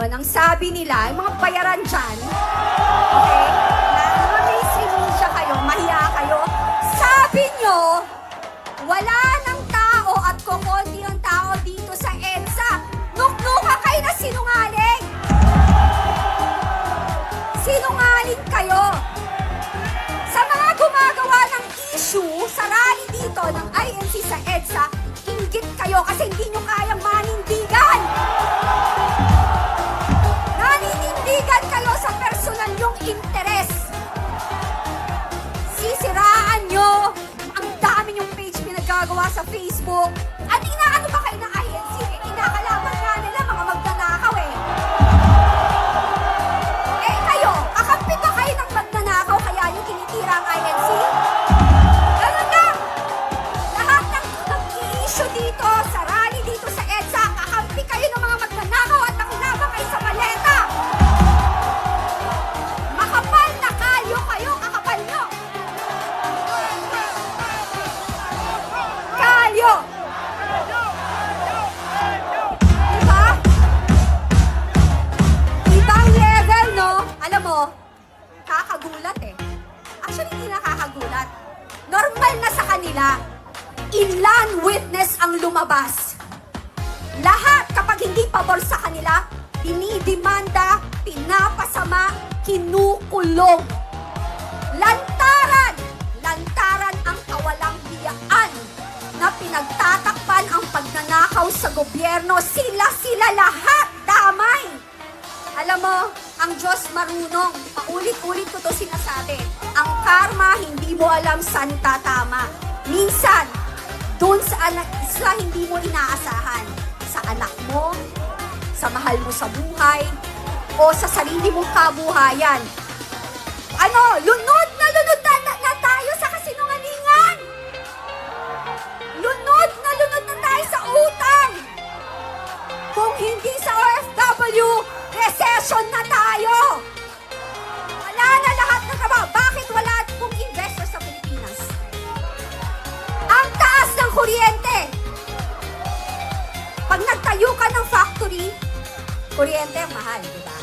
ngayon, ang sabi nila, yung mga bayaran dyan, okay, na mainstream media kayo, mahiya kayo, sabi nyo, wala ng tao at kukunti yung tao dito sa EDSA. Nuknuka kayo na sinungaling! Sinungaling kayo! Sa mga gumagawa ng issue sa rally dito ng INC sa EDSA, inggit kayo kasi hindi nyo kayang manindigan! Naninindigan kayo sa personal yung interes. Sisiraan nyo ang dami yung page pinagagawa sa Facebook. At inaano ba kayo ng INC? Kinakalaban nga nila mga magnanakaw eh. Eh kayo, kakampi ba kayo ng magnanakaw kaya yung tinitira ang INC? Ganun lang. Lahat ng i-issue dito, sa rally dito sa EDSA, kakampi kayo ng mga magnanakaw at nakinabang kayo sa maleta. Makapal na kalyo kayo, kakapal nyo. Kalyo! Diba? Ibang level, no? Alam mo, kakagulat eh. Actually, hindi nakakagulat. Normal na sa kanila. Ilan witness ang lumabas. Lahat kapag hindi pabor sa kanila, dinidimanda, pinapasama, kinukulong. Lantaran! Lantaran ang kawalang hiyaan na pinagtatakpan ang pagnanakaw sa gobyerno. Sila lahat damay. Alam mo, ang Diyos marunong. Paulit-ulit ko to sinasabi. Ang karma, hindi mo alam saan tatama. Minsan, doon sa hindi mo inaasahan. Sa anak mo, sa mahal mo sa buhay, o sa sarili mong kabuhayan. Ano, lunod na tayo sa kasinungalingan. Lunod na tayo sa utang. Kung hindi sa OFW, recession na tayo. Wala na lahat ng trabaho. Bakit wala pong investor sa Pilipinas? Ang taas ng kuryente. Pag nagtayo ka ng factory, kuryente ang mahal, di ba?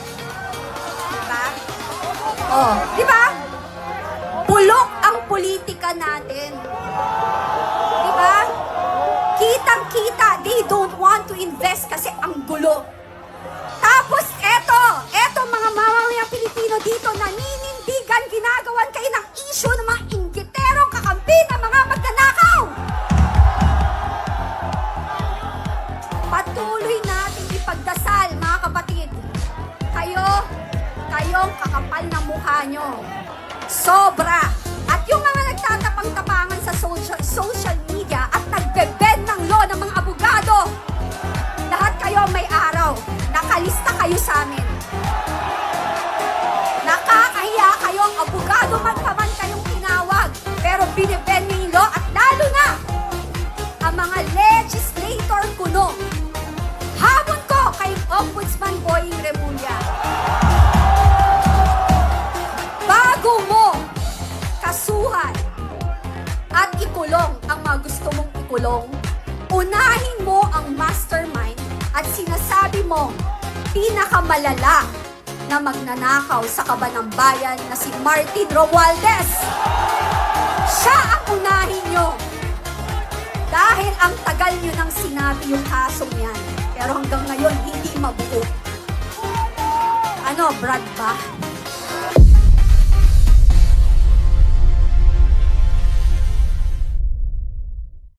Diba? Oh, di ba? Bulok ang politika natin. Di ba? Kitang-kita, they don't want to invest kasi ang gulo. Tapos eto mga mamamayang Pilipino dito, naninindigan, ginagawan kayo ng issue ng mga inggiterong kakampi ng mga magnanakaw. Patuloy natin ipagdasal, mga kapatid. Kayong kakapal na mukha nyo. Sobra. At yung mga nagtatapang-tapangan sa social media at nagbe-bend ng law ng mga abogado, lahat kayo may araw. Nakalista kayo sa amin. Nakakahiya kayo, ang abogado man pa man kayong tinawag. Pero binibend niyo yung law at lalo na ang mga legislator kuno. Habon ko kay Ombudsman Boying Remulla. Bago mo kasuhan at ikulong ang mga gusto mong ikulong, unahin mo ang mastermind at sinasabi mo pinakamalala na magnanakaw sa Kabanang Bayan na si Martin Romualdez. Siya ang unahin nyo. Dahil ang tagal nyo nang sinabi yung kasong yan. Pero hanggang ngayon, hindi mabuo. Ano, Brad ba?